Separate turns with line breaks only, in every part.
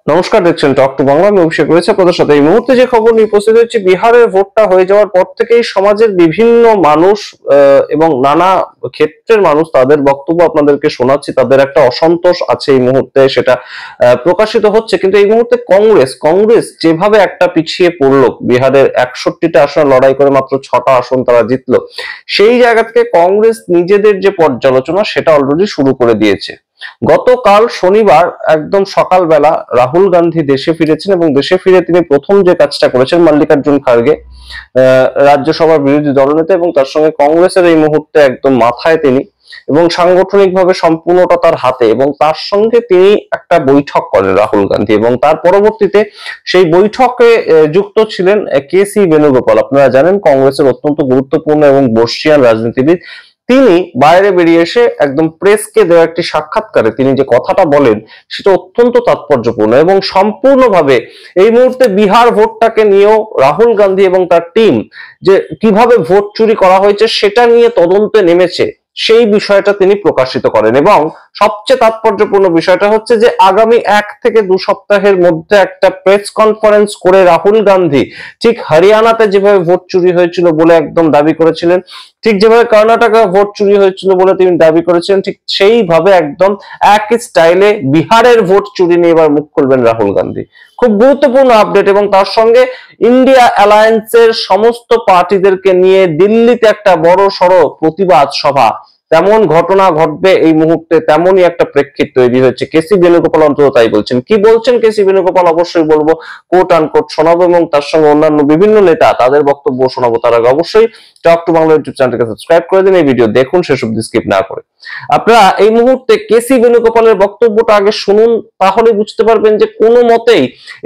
নমস্কার, দেখছেন talk to Bangla. আমি অভিষেক রয়েছে আপনাদের সাথে। এই মুহূর্তে যে খবর নিয়ে উপস্থিত হচ্ছে, বিহারের ভোটটা হয়ে যাওয়ার পর থেকেই সমাজের বিভিন্ন মানুষ এবং নানা ক্ষেত্রের মানুষ তাদের বক্তব্য আপনাদেরকে শোনাচ্ছি। তাদের একটা অসন্তোষ আছে এই মুহূর্তে, সেটা প্রকাশিত হচ্ছে। কিন্তু এই মুহূর্তে কংগ্রেস যেভাবে একটা পিছিয়ে পড়লো, বিহারের 61টা আসন লড়াই করে মাত্র 6টা আসন তারা জিতলো, সেই জায়গা থেকে কংগ্রেস নিজেদের যে পর্যালোচনা সেটা অলরেডি শুরু করে দিয়েছে। গতকাল শনিবার একদম সকালবেলা রাহুল গান্ধী দেশে ফিরেছেন এবং দেশে ফিরে তিনি প্রথম যে কাজটা করেছেন, মল্লিকার্জুন খার্গে রাজ্যসভার বিরোধী দলনেতা এবং তার সঙ্গে কংগ্রেসের এই মুহূর্তে একদম মাথায় তিনি, এবং সাংগঠনিকভাবে সম্পূর্ণটা তার হাতে, এবং তার সঙ্গে তিনি একটা বৈঠক করেন রাহুল গান্ধী, এবং তার পরবর্তীতে সেই বৈঠকে যুক্ত ছিলেন কেসি বেণুগোপাল। আপনারা জানেন কংগ্রেসের অত্যন্ত গুরুত্বপূর্ণ এবং বর্ষিয়ান রাজনীতিবিদ। তিনি বাইরে বেরিয়ে এসে একদম প্রেসকে দেওয়া একটি সাক্ষাৎকারে তিনি যে কথাটা বলেন সেটা অত্যন্ত তাৎপর্যপূর্ণ, এবং সম্পূর্ণভাবে এই মুহূর্তে বিহার ভোটটাকে নিয়েও রাহুল গান্ধী এবং তার টিম যে কিভাবে ভোট চুরি করা হয়েছে সেটা নিয়ে তদন্তে নেমেছে, সেই বিষয়টা তিনি প্রকাশিত করেন। এবং সবচেয়ে তাৎপর্যপূর্ণ বিষয়টা হচ্ছে যে আগামী 1 থেকে 2 সপ্তাহের মধ্যে একটা প্রেস কনফারেন্স করে রাহুল গান্ধী ঠিক হরিয়ানাতে যেভাবে ভোট চুরি হয়েছিল বলে একদম দাবি করেছিলেন, ঠিক যেভাবে কর্ণাটকে ভোট চুরি হয়েছিল বলে তিনি দাবি করেছেন, ঠিক সেইভাবে একদম একই স্টাইলে বিহারের ভোট চুরি নিয়ে এবার মুখ খুলবেন রাহুল গান্ধী। খুব গুরুত্বপূর্ণ আপডেট। এবং তার সঙ্গে ইন্ডিয়া অ্যালায়েন্সের সমস্ত পার্টিদেরকে নিয়ে দিল্লিতে একটা বড় সড়ো প্রতিবাদ সভা, তেমন ঘটনা ঘটবে এই মুহূর্তে, তেমনই একটা প্রেক্ষিত তৈরি হয়েছে। কেসি বেণুগোপাল অন্তত তাই বলছেন। কি বলছেন কেসি বেণুগোপাল অবশ্যই বলবো, কোট আনকোট শোনাবো, এবং তার সঙ্গে অন্যান্য বিভিন্ন নেতা তাদের বক্তব্য শোনাবো। তার আগে অবশ্যই টক টু বাংলা ইউটিউব চ্যানেলটাকে সাবস্ক্রাইব করে দিন, এই ভিডিও দেখুন শেষ অবধি স্কিপ না করে। আপনারা এই মুহূর্তে কেসি বেণুগোপালের বক্তব্যটা আগে শুনুন, তাহলে বুঝতে পারবেন যে কোনো মতেই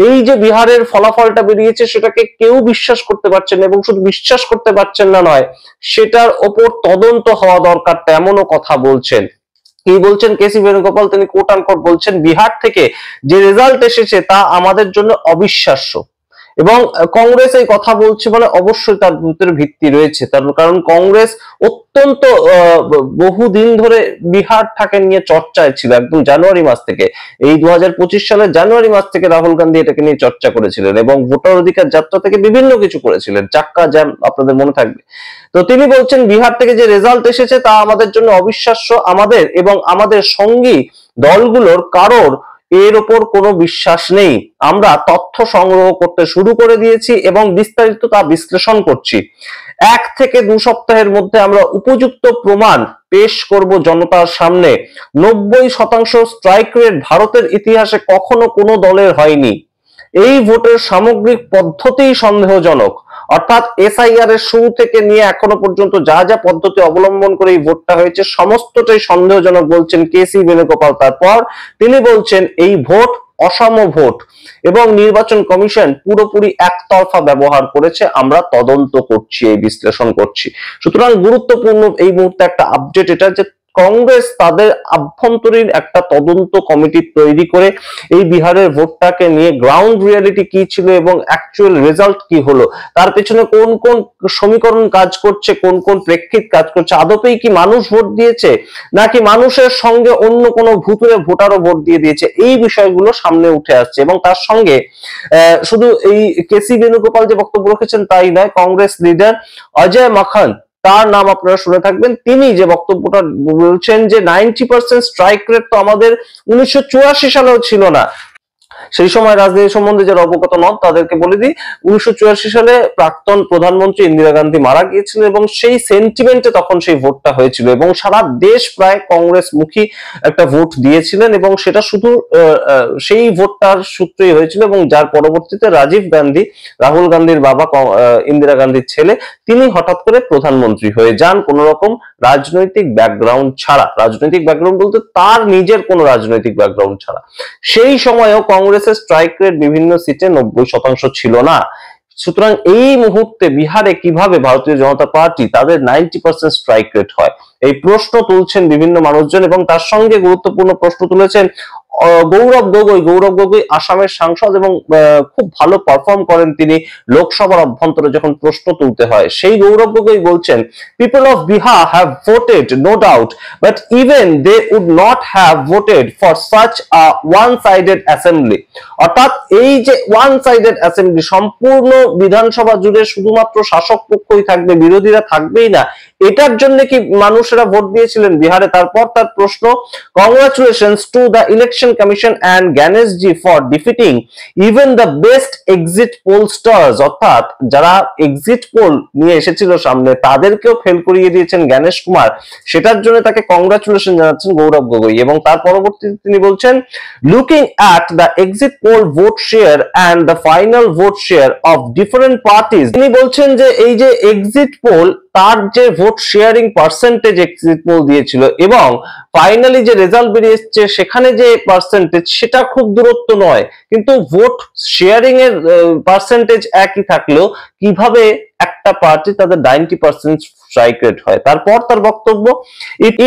এই যে বিহারের ফলাফলটা বেরিয়েছে সেটাকে কেউ বিশ্বাস করতে পারছেন না, এবং শুধু বিশ্বাস করতে পারছেন না নয়, সেটার ওপর তদন্ত হওয়া দরকার, তেমনও কথা বলছেন। কি বলছেন কেসি বেণুগোপাল? তিনি কোট আনকোট বলছেন, বিহার থেকে যে রেজাল্ট এসেছে তা আমাদের জন্য অবিশ্বাস্য। এবং কংগ্রেস এই কথা বলছে মানে অবশ্যই তার ভিতরে ভিত্তি রয়েছে, তার কারণ কংগ্রেস অত্যন্ত বহুদিন ধরে বিহারটাকে নিয়ে চর্চায় ছিল। একদম জানুয়ারি মাস থেকে, এই 2025 সালের জানুয়ারি মাস থেকে রাহুল গান্ধী এটাকে নিয়ে চর্চা করেছিলেন, এবং ভোটার অধিকার যাত্রা থেকে বিভিন্ন কিছু করেছিলেন, চাক্কা জ্যাম আপনাদের মনে থাকবে। তো তিনি বলছেন বিহার থেকে যে রেজাল্ট এসেছে তা আমাদের জন্য অবিশ্বাস্য। আমাদের এবং আমাদের সঙ্গী দলগুলোর কারোর এর ওপর কোনো বিশ্বাস নেই। আমরা তথ্য সংগ্রহ করতে শুরু করে দিয়েছি এবং বিস্তারিত তা বিশ্লেষণ করছি। 1 থেকে 2 সপ্তাহের মধ্যে আমরা উপযুক্ত প্রমাণ পেশ করব জনতার সামনে। 90% স্ট্রাইক রেট ভারতের ইতিহাসে কখনো কোনো দলের হয়নি। এই ভোটের সামগ্রিক পদ্ধতিই সন্দেহজনক, অর্থাৎ এসআইআর এর শুরু থেকে নিয়ে এখনো পর্যন্ত যা যা পদ্ধতি অবলম্বন করে এই ভোটটা হয়েছে সমস্তটাই সন্দেহজনক বলছেন কেসি বেণুগোপাল। তারপর তিনি বলছেন এই ভোট অসম ভোট এবং নির্বাচন কমিশন পুরোপুরি একতরফা ব্যবহার করেছে, আমরা তদন্ত করছি, এই বিশ্লেষণ করছি। সুতরাং গুরুত্বপূর্ণ এই মুহূর্তে একটা আপডেট এটা যে কংগ্রেস তাদের আভ্যন্তরীণ একটা তদন্ত কমিটি তৈরি করে এই বিহারের ভোটটাকে নিয়ে গ্রাউন্ড রিয়ালিটি কি ছিল এবং অ্যাকচুয়াল রেজাল্ট কি হলো, তার পেছনে কোন কোন সমীকরণ কাজ করছে, কোন কোন প্রেক্ষিত কাজ করছে, আদপেই কি মানুষ ভোট দিয়েছে নাকি মানুষের সঙ্গে অন্য কোনো ভুতুরে ভোটারও ভোট দিয়ে দিয়েছে, এই বিষয়গুলো সামনে উঠে আসছে। এবং তার সঙ্গে শুধু এই কেসি বেণুগোপাল যে বক্তব্য রেখেছেন তাই নয়, কংগ্রেস লিডার অজয় মাখন, তার নাম আপনারা শুনে থাকবেন, তিনি যে বক্তব্যটা বলছেন যে 90% স্ট্রাইক রেট তো আমাদের 1984 সালেও ছিল না। সেই সময় রাজনীতি সম্বন্ধে যারা অবগত নন তাদেরকে বলে দিই, 1984 সালে প্রাক্তন প্রধানমন্ত্রী ইন্দিরা গান্ধী মারা গিয়েছিলেন এবং সেই সেন্টিমেন্টে তখন সেই ভোটটা হয়েছিল, এবং সারা দেশ প্রায় কংগ্রেস মুখী একটা ভোট দিয়েছিলেন, এবং সেটা শুধু সেই ভোটটার সূত্রেই হয়েছিল, এবং যার পরবর্তীতে রাজীব গান্ধী, রাহুল গান্ধীর বাবা, ইন্দিরা গান্ধীর ছেলে, তিনি হঠাৎ করে প্রধানমন্ত্রী হয়ে যান কোন রকম রাজনৈতিক ব্যাকগ্রাউন্ড ছাড়া। রাজনৈতিক ব্যাকগ্রাউন্ড বলতে তার নিজের কোনো রাজনৈতিক ব্যাকগ্রাউন্ড ছাড়া। সেই সময়ও কংগ্রেসের স্ট্রাইক রেট বিভিন্ন সিটে 90% ছিল না। সুতরাং এই মুহূর্তে বিহারে কিভাবে ভারতীয় জনতা পার্টি তাদের 90% স্ট্রাইক রেট হয়, এই প্রশ্ন তুলছেন বিভিন্ন মানুষজন, এবং তার সঙ্গে গুরুত্বপূর্ণ প্রশ্ন তুলেছেন গৌরব গগৈ আসামের সাংসদ এবং খুব ভালো পারফর্ম করেন তিনি লোকসভার অভ্যন্তরে যখন প্রশ্ন তুলতে হয়। সেই গৌরব গগৈ বলছেন, people of Bihar have voted no doubt, but even they would not have voted for such a one sided assembly. অর্থাৎ এই যে ওয়ান সাইডেড অ্যাসেম্বলি, সম্পূর্ণ বিধানসভা জুড়ে শুধুমাত্র শাসক পক্ষই থাকবে, বিরোধীরা থাকবেই না, এটার জন্য কি মানুষেরা ভোট দিয়েছিলেন বিহারে? তারপর তার প্রশ্ন, congratulations to the election commission and Gyanesh G for defeating even the best exit pole stars. অর্থাৎ যারা এক্সিট পোল নিয়ে এসেছিল সামনে তাদেরকেও ফেল করিয়ে দিয়েছেন জ্ঞানেশ কুমার, সেটার জন্য তাকে কংগ্রাচুলেশন জানাচ্ছেন গৌরব গগৈ। এবং তার পরবর্তীতে তিনি বলছেন, looking at the exit pole vote share and the final vote share of different parties. তিনি বলছেন যে এই যে এক্সিট পোল, তার যে vote sharing percentage exit pole দিয়েছিল এবং ফাইনালি যে রেজাল্ট বেরিয়ে এসছে সেখানে যে পার্সেন্টেজ, সেটা খুব দূরত্ব নয়, কিন্তু ভোট শেয়ারিং এর পার্সেন্টেজ একই থাকলেও কিভাবে একটা পার্টি তাদের 90% স্ট্রাইক রেট হয়। তারপর তার বক্তব্য,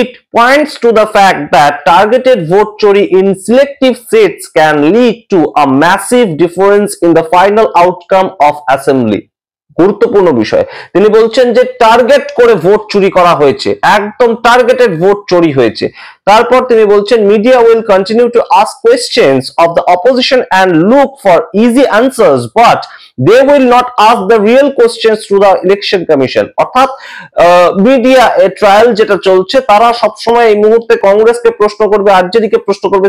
it points to the fact that targeted vote চোরি in selective seats can lead to a massive difference in the final outcome of assembly. গুরুত্বপূর্ণ বিষয়, তিনি বলছেন যে টার্গেট করে ভোট চুরি করা হয়েছে, একদম টার্গেটেড ভোট চুরি হয়েছে। তারপর তিনি বলছেন, media will continue to ask questions of the opposition and look for easy answers, but they will not ask the real questions to the election commission. অর্থাৎ মিডিয়া ট্রায়াল যেটা চলছে, তারা সবসময় এই মুহূর্তে কংগ্রেসকে প্রশ্ন করবে, আরজেডি কে প্রশ্ন করবে,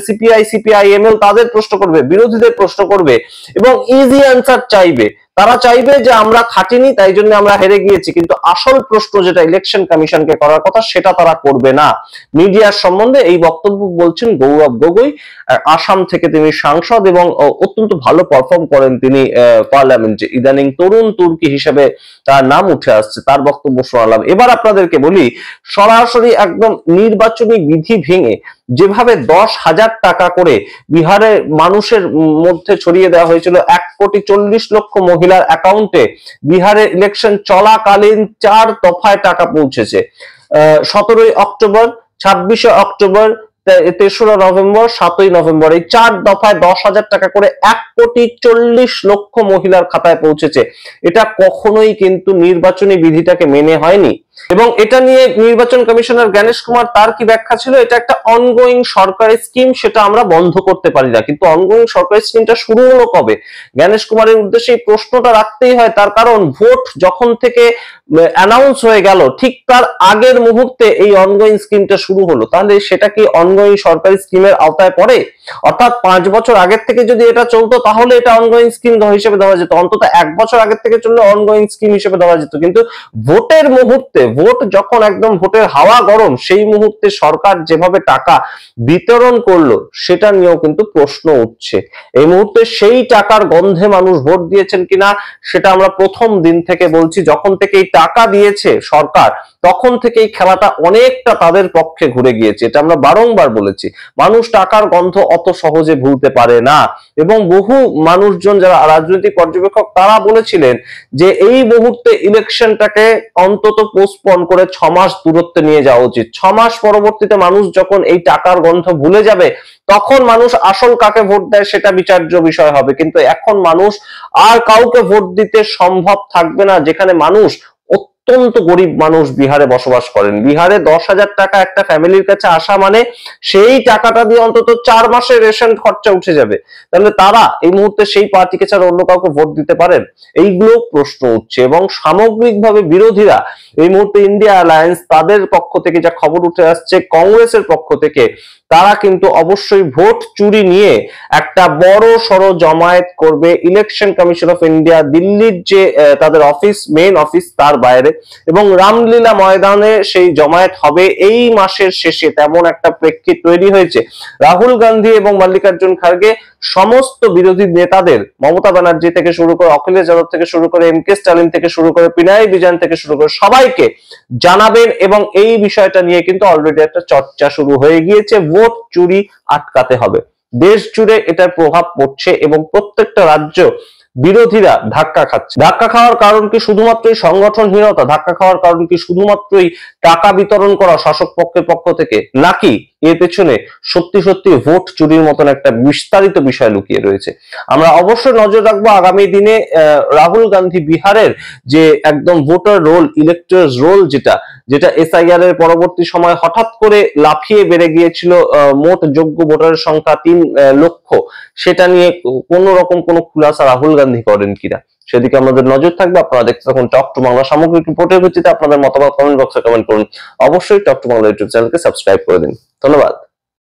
সিপিআইএমএল তাদের প্রশ্ন করবে, বিরোধীদের প্রশ্ন করবে এবং ইজি অ্যান্সার চাইবে। তারা চাইবে যে আমরা খাটিনি তাই জন্য আমরা হেরে গিয়েছি, কিন্তু আসল প্রশ্ন যেটা ইলেকশন কমিশনকে করার কথা সেটা তারা করবে না। মিডিয়ার সম্বন্ধে এই বক্তব্য বলছেন গৌরব গগৈ। আসাম থেকে তিনি সাংসদ এবং অত্যন্ত ভালো পারফর্ম করেন তিনি পার্লামেন্টে, ইদানিং তরুণ তুর্কি হিসেবে তার নাম উঠে আসছে। তার বক্তব্য শোনালাম। এবার আপনাদেরকে বলি, সরাসরি একদম নির্বাচনী বিধি ভেঙে যেভাবে 10,000 টাকা করে বিহারের মানুষের মধ্যে ছড়িয়ে দেওয়া হয়েছিল 1,40,00,000 মহিলার অ্যাকাউন্টে, বিহারের ইলেকশন চলাকালীন 4 দফায় টাকা পৌঁছেছে। 17 অক্টোবর, 26 অক্টোবর, 3রা নভেম্বর, 7ই নভেম্বর, এই 4 দফায় 10,000 টাকা করে 1,40,00,000 মহিলার খাতায় পৌঁছেছে। এটা কখনোই কিন্তু নির্বাচনী বিধিটাকে মেনে হয়নি। এবং এটা নিয়ে নির্বাচন কমিশনার জ্ঞানেশ কুমার, তার কি ব্যাখ্যা ছিল, এটা একটা অনগোয়িং সরকারি স্কিম, সেটা আমরা বন্ধ করতে পারি না। কিন্তু অনগোয়িং সরকারি স্কিমটা শুরু হলো কবে? জ্ঞানেশ কুমারের উদ্দেশ্যে এই প্রশ্নটা রাখতেই হয়, তার কারণ ভোট যখন থেকে অ্যানাউন্স হয়ে গেল ঠিক তার আগের মুহূর্তে এই অনগোয়িং স্কিমটা শুরু হলো। তাহলে সেটা কি অনগোয়িং সরকারি স্কিমের আওতায় পড়ে? অর্থাৎ 5 বছর আগের থেকে যদি এটা চলতো তাহলে এটা অনগোয়িং স্কিম হিসেবে ধরা যেত, অন্তত 1 বছর আগের থেকে চললে অনগোয়িং স্কিম হিসেবে ধরা যেত। কিন্তু ভোটের মুহূর্তে, ভোট যখন একদম ভোটের হাওয়া গরম, সেই মুহূর্তে সরকার যেভাবে টাকা বিতরণ করলো সেটা নিয়েও কিন্তু প্রশ্ন উঠছে। এই মুহূর্তে সেই টাকার গন্ধে মানুষ ভোট দিয়েছেন কিনা সেটা আমরা প্রথম দিন থেকে বলছি। যখন থেকে এই টাকা দিয়েছে সরকার তখন থেকেই খেলাটা অনেকটা তাদের পক্ষে ঘুরে গিয়েছে। এটা আমরা বারংবার বলেছি, মানুষ টাকার গন্ধ অত সহজে ভুলতে পারে না। এবং বহু মানুষজন যারা রাজনৈতিক পর্যবেক্ষক তারা বলেছিলেন যে এই মুহূর্তে ইলেকশনটাকে অন্তত পোস্টপোন করে 6 মাস দূরত্বে নিয়ে যাওয়া উচিত। 6 মাস পরবর্তীতে মানুষ যখন এই টাকার গন্ধ ভুলে যাবে তখন মানুষ আসল কাকে ভোট দেয় সেটা বিচার্য বিষয় হবে। কিন্তু এখন মানুষ আর কাউকে ভোট দিতে সম্ভব থাকবে না, যেখানে মানুষ, অত্যন্ত গরিব মানুষ বিহারে বসবাস করেন। বিহারে 10,000 টাকা একটা ফ্যামিলির কাছে আসা মানে সেই টাকাটা দিয়ে অন্তত 4 মাসের রেশন খরচা উঠে যাবে। তাহলে তারা এই মুহূর্তে সেই পার্টিকে ছাড়া অন্য কাউকে ভোট দিতে পারেন? এইগুলো প্রশ্ন উঠছে। এবং সামগ্রিকভাবে বিরোধীরা এই মুহূর্তে ইন্ডিয়া অ্যালায়েন্স, তাদের পক্ষ থেকে যা খবর উঠে আসছে, কংগ্রেসের পক্ষ থেকে তারা কিন্তু অবশ্যই ভোট চুরি নিয়ে একটা বড় সড় জমায়েত করবে ইলেকশন কমিশন অফ ইন্ডিয়া দিল্লির যে তাদের অফিস, মেইন অফিস, তার বাইরে, এবং রামলীলা ময়দানে সেই জমায়েত হবে এই মাসের শেষে। তেমন একটা প্রেক্ষিত তৈরি হয়েছে। রাহুল গান্ধী এবং মল্লিকার্জুন খার্গে সমস্ত বিরোধী নেতাদের, মমতা ব্যানার্জি থেকে শুরু করে, অখিলেশ যাদব থেকে শুরু করে, এম.কে. স্টালিন থেকে শুরু করে, পিনারাই বিজয়ন থেকে শুরু করে সবাইকে জানাবেন। এবং এই বিষয়টা নিয়ে কিন্তু অলরেডি একটা চর্চা শুরু হয়ে গিয়েছে। ভোট চুরি আটকাতে হবে। দেশ জুড়ে এটার প্রভাব পড়ছে এবং প্রত্যেকটা রাজ্য বিরোধীরা ধাক্কা খাচ্ছে। ধাক্কা খাওয়ার কারণ কি শুধুমাত্রই সংগঠনহীনতা? ধাক্কা খাওয়ার কারণ কি শুধুমাত্রই টাকা বিতরণ করা শাসক পক্ষের পক্ষ থেকে? নাকি এর পেছনে সত্যি সত্যি ভোট চুরির মতন একটা বিস্তারিত বিষয় লুকিয়ে রয়েছে। আমরা অবশ্যই নজর রাখবো আগামী দিনে রাহুল গান্ধী বিহারের যে একদম ভোটার রোল, ইলেক্টরস রোল যেটা এসআইআর এর পরবর্তী সময় হঠাৎ করে লাফিয়ে বেড়ে গিয়েছিল, মোট যোগ্য ভোটারের সংখ্যা 3 লক্ষ, সেটা নিয়ে কোন রকম কোন খুলাসা রাহুল গান্ধী করেন কিনা সেদিকে আমাদের নজর থাকবে। আপনারা দেখতে থাকুন টক টু বাংলা সামগ্রিক রিপোর্টের ভিত্তিতে আপনাদের মতামত কমেন্ট বক্সে কমেন্ট করুন। অবশ্যই টক টু বাংলা ইউটিউব চ্যানেলকে সাবস্ক্রাইব করে দিন। ধন্যবাদ।